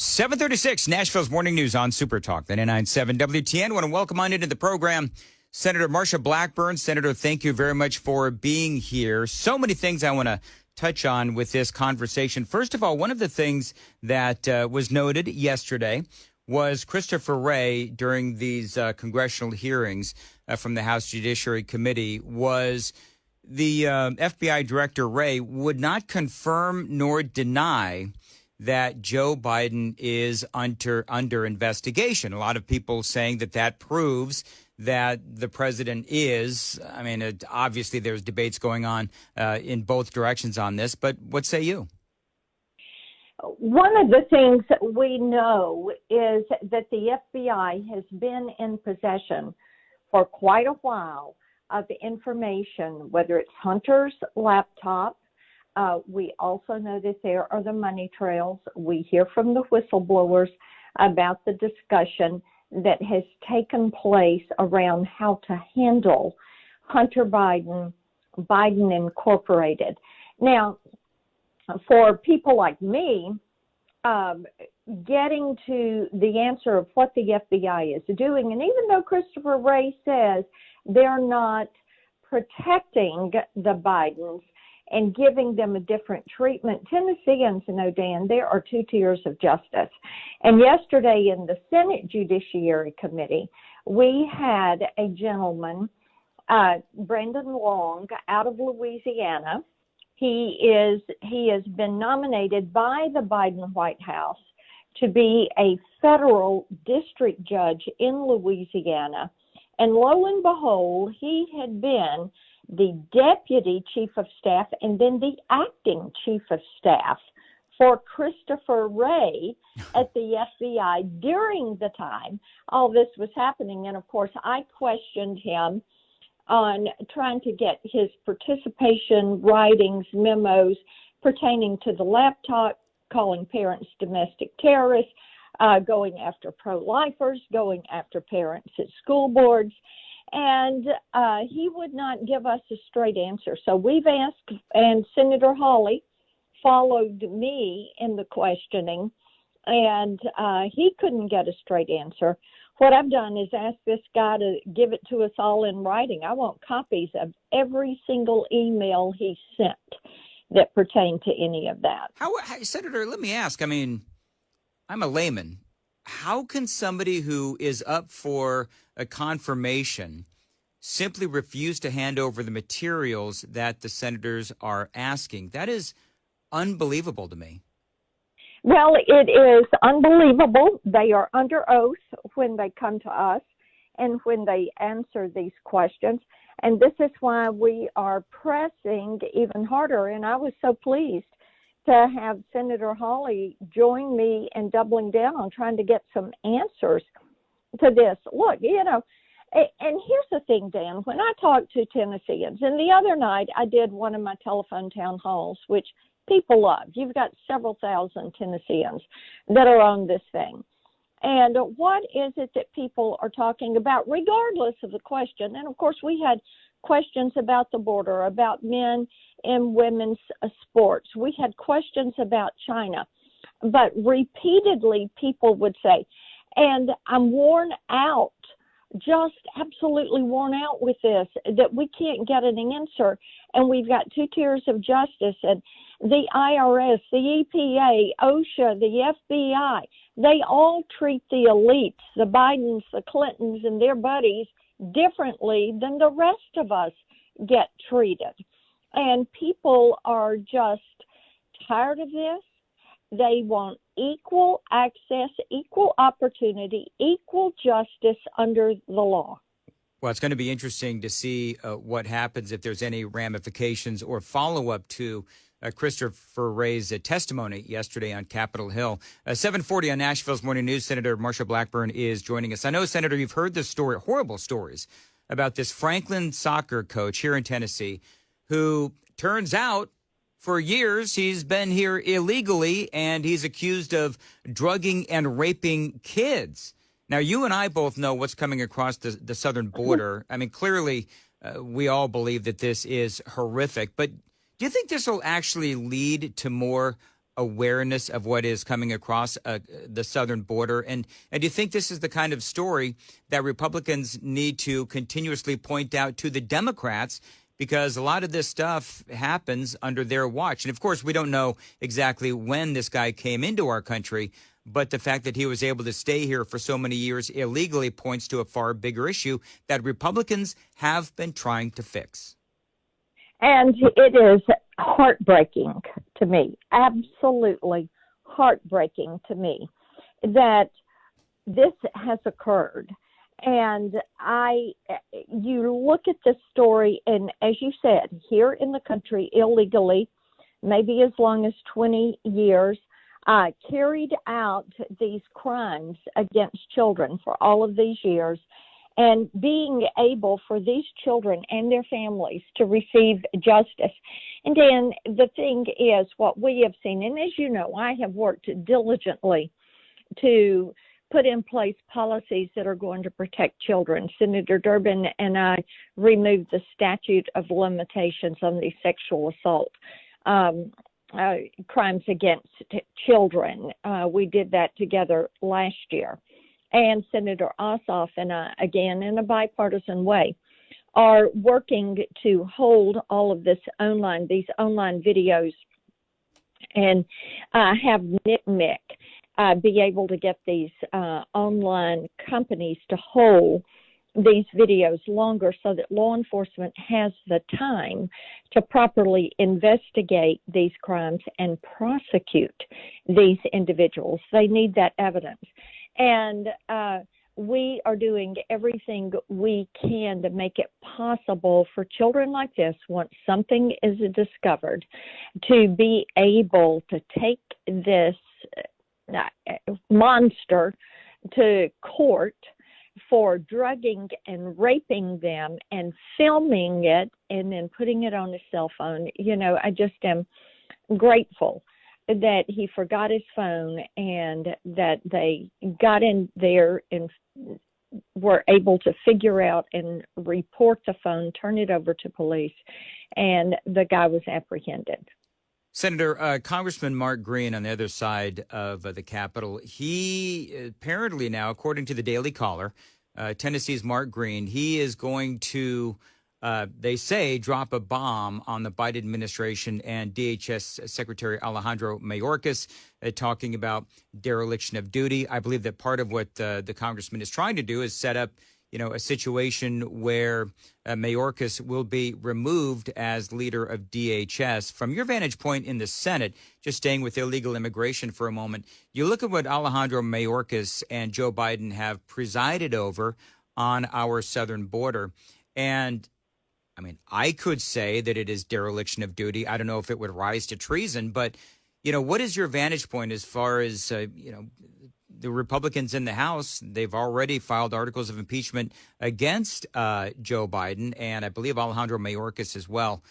736, Nashville's Morning News on Super Talk, the 997 WTN. I want to welcome on into the program Senator Marsha Blackburn. Senator, thank you very much for being here. So many things I want to touch on with this conversation. First of all, one of the things that was noted yesterday was Christopher Wray during these congressional hearings from the House Judiciary Committee was the FBI Director Wray would not confirm nor deny that Joe Biden is under investigation. A lot of people saying that proves that the president is. I mean, obviously there's debates going on in both directions on this, but what say you? One of the things that we know is that the FBI has been in possession for quite a while of information, whether it's Hunter's laptop. We also know that there are the money trails. We hear from the whistleblowers about the discussion that has taken place around how to handle Hunter Biden, Biden Incorporated. Now, for people like me, getting to the answer of what the FBI is doing, and even though Christopher Wray says they're not protecting the Bidens and giving them a different treatment, Tennesseans know, Dan, there are two tiers of justice. And yesterday in the Senate Judiciary Committee, we had a gentleman, Brandon Long, out of Louisiana. He has been nominated by the Biden White House to be a federal district judge in Louisiana. And lo and behold, he had been the deputy chief of staff and then the acting chief of staff for Christopher Wray at the FBI during the time all this was happening. And of course, I questioned him on trying to get his participation writings, memos pertaining to the laptop, calling parents domestic terrorists, going after pro-lifers, going after parents at school boards. And he would not give us a straight answer. So we've asked, and Senator Hawley followed me in the questioning, and he couldn't get a straight answer. What I've done is ask this guy to give it to us all in writing. I want copies of every single email he sent that pertained to any of that. Senator, let me ask, I mean, I'm a layman. How can somebody who is up for a confirmation simply refuse to hand over the materials that the senators are asking? That is unbelievable to me. Well, it is unbelievable. They are under oath when they come to us and when they answer these questions. And this is why we are pressing even harder. And I was so pleased to have Senator Hawley join me in doubling down on trying to get some answers to this. Look, and here's the thing, Dan, when I talk to Tennesseans, and the other night I did one of my telephone town halls, which people love. You've got several thousand Tennesseans that are on this thing. And what is it that people are talking about, regardless of the question? And, of course, we had questions about the border, about men in women's sports. We had questions about China. But repeatedly people would say, and I'm worn out, just absolutely worn out with this, that we can't get an answer. And we've got two tiers of justice, and the IRS, the EPA, OSHA, the FBI, they all treat the elites, the Bidens, the Clintons, and their buddies differently than the rest of us get treated. And people are just tired of this. They want equal access, equal opportunity, equal justice under the law. Well, it's going to be interesting to see what happens, if there's any ramifications or follow-up to Christopher Wray's testimony yesterday on Capitol Hill. 740 on Nashville's Morning News, Senator Marsha Blackburn is joining us. I know, Senator, you've heard the story, horrible stories, about this Franklin soccer coach here in Tennessee who turns out for years he's been here illegally and he's accused of drugging and raping kids. Now, you and I both know what's coming across the southern border. I mean, clearly, we all believe that this is horrific. But do you think this will actually lead to more awareness of what is coming across the southern border? And do you think this is the kind of story that Republicans need to continuously point out to the Democrats? Because a lot of this stuff happens under their watch. And of course, we don't know exactly when this guy came into our country, but the fact that he was able to stay here for so many years illegally points to a far bigger issue that Republicans have been trying to fix. And it is heartbreaking to me, absolutely heartbreaking to me, that this has occurred. And you look at this story, and as you said, here in the country, illegally, maybe as long as 20 years, carried out these crimes against children for all of these years, and being able for these children and their families to receive justice. And then the thing is, what we have seen, and as you know, I have worked diligently to put in place policies that are going to protect children. Senator Durbin and I removed the statute of limitations on the sexual assault crimes against children. We did that together last year. And Senator Ossoff and I, again, in a bipartisan way, are working to hold all of these online videos, and have NMN be able to get these online companies to hold these videos longer so that law enforcement has the time to properly investigate these crimes and prosecute these individuals. They need that evidence. And we are doing everything we can to make it possible for children like this, once something is discovered, to be able to take this monster to court for drugging and raping them and filming it and then putting it on his cell phone. You know, I just am grateful that he forgot his phone and that they got in there and were able to figure out and report the phone, turn it over to police, and the guy was apprehended. Senator, Congressman Mark Green on the other side of the Capitol, he apparently now, according to the Daily Caller, Tennessee's Mark Green, he is going to, they say, drop a bomb on the Biden administration and DHS Secretary Alejandro Mayorkas, talking about dereliction of duty. I believe that part of what the congressman is trying to do is set up, you know, a situation where Mayorkas will be removed as leader of DHS. From your vantage point in the Senate, just staying with illegal immigration for a moment, you look at what Alejandro Mayorkas and Joe Biden have presided over on our southern border. And I mean, I could say that it is dereliction of duty. I don't know if it would rise to treason, but, you know, what is your vantage point as far as, you know, the Republicans in the House? They've already filed articles of impeachment against Joe Biden, and I believe Alejandro Mayorkas as well.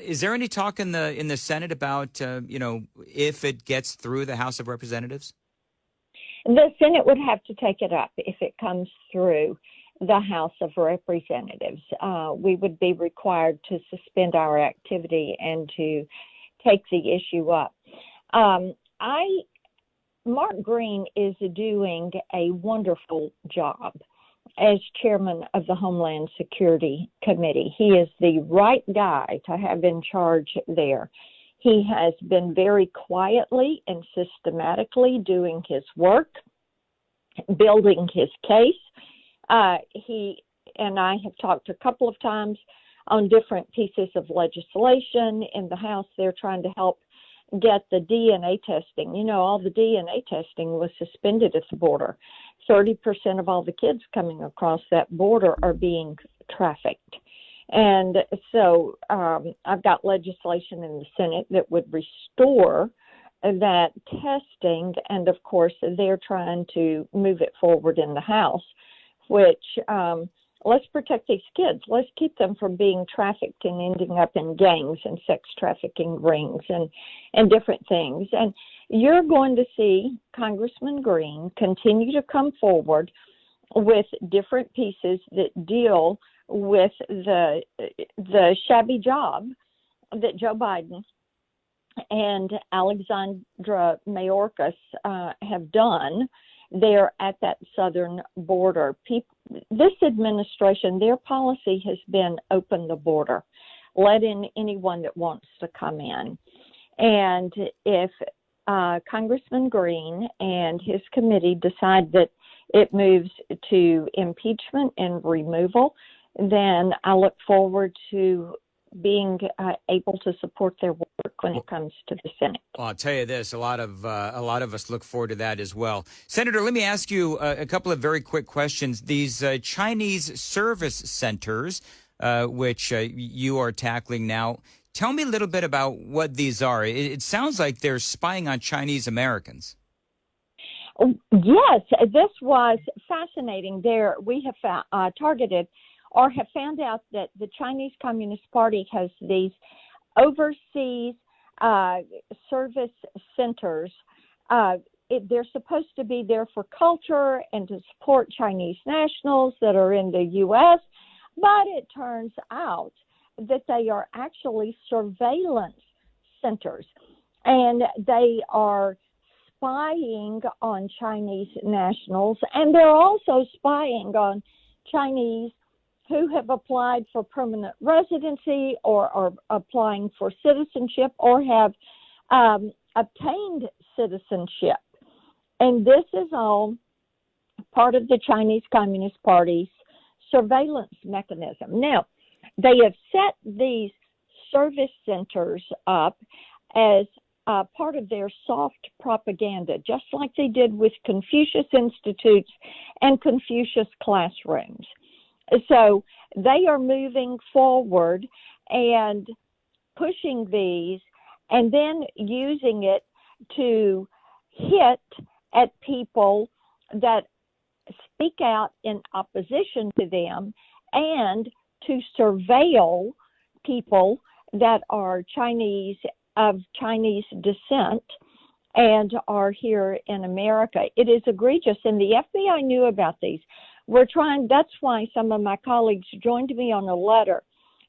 Is there any talk in the Senate about, you know, if it gets through the House of Representatives? The Senate would have to take it up if it comes through the House of Representatives. We would be required to suspend our activity and to take the issue up. Mark Green is doing a wonderful job as chairman of the Homeland Security Committee. He is the right guy to have in charge there. He has been very quietly and systematically doing his work, building his case. He and I have talked a couple of times on different pieces of legislation in the House. They're trying to help get the DNA testing. You know, all the DNA testing was suspended at the border. 30% of all the kids coming across that border are being trafficked. And so I've got legislation in the Senate that would restore that testing. And of course, they're trying to move it forward in the House, which let's protect these kids. Let's keep them from being trafficked and ending up in gangs and sex trafficking rings and different things. And you're going to see Congressman Green continue to come forward with different pieces that deal with the shabby job that Joe Biden and Alejandro Mayorkas have done there at that southern border. This administration, their policy has been open the border, let in anyone that wants to come in. And if Congressman Green and his committee decide that it moves to impeachment and removal, then I look forward to being able to support their work when it comes to the Senate. Well, I'll tell you this: a lot of us look forward to that as well. Senator, let me ask you a couple of very quick questions. These Chinese service centers, which you are tackling now, tell me a little bit about what these are. It sounds like they're spying on Chinese Americans. Yes, this was fascinating. There, we have targeted or have found out that the Chinese Communist Party has these overseas service centers. They're supposed to be there for culture and to support Chinese nationals that are in the U.S., but it turns out that they are actually surveillance centers, and they are spying on Chinese nationals, and they're also spying on Chinese who have applied for permanent residency or are applying for citizenship or have obtained citizenship. And this is all part of the Chinese Communist Party's surveillance mechanism. Now, they have set these service centers up as part of their soft propaganda, just like they did with Confucius Institutes and Confucius classrooms. So they are moving forward and pushing these and then using it to hit at people that speak out in opposition to them and to surveil people that are Chinese, of Chinese descent, and are here in America. It is egregious, and the FBI knew about these. That's why some of my colleagues joined me on a letter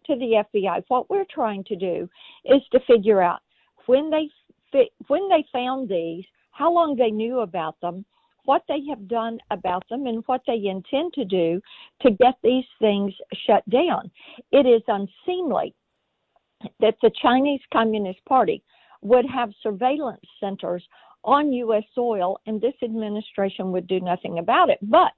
to the FBI. What we're trying to do is to figure out when they found these, how long they knew about them, what they have done about them, and what they intend to do to get these things shut down. It is unseemly that the Chinese Communist Party would have surveillance centers on U.S. soil, and this administration would do nothing about it. But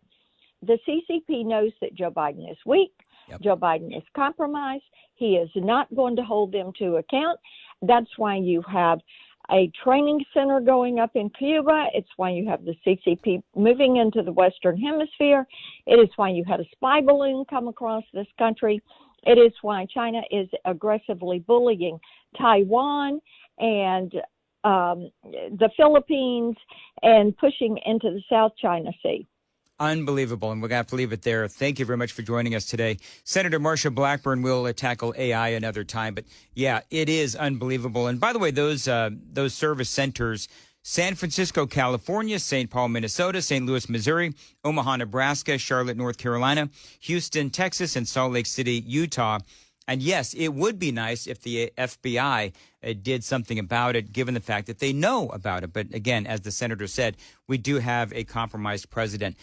the CCP knows that Joe Biden is weak. Yep. Joe Biden is compromised. He is not going to hold them to account. That's why you have a training center going up in Cuba. It's why you have the CCP moving into the Western Hemisphere. It is why you had a spy balloon come across this country. It is why China is aggressively bullying Taiwan and the Philippines and pushing into the South China Sea. Unbelievable. And we're going to have to leave it there. Thank you very much for joining us today. Senator Marsha Blackburn will tackle AI another time. But, yeah, it is unbelievable. And, by the way, those service centers, San Francisco, California, St. Paul, Minnesota, St. Louis, Missouri, Omaha, Nebraska, Charlotte, North Carolina, Houston, Texas, and Salt Lake City, Utah. And, yes, it would be nice if the FBI did something about it, given the fact that they know about it. But, again, as the senator said, we do have a compromised president.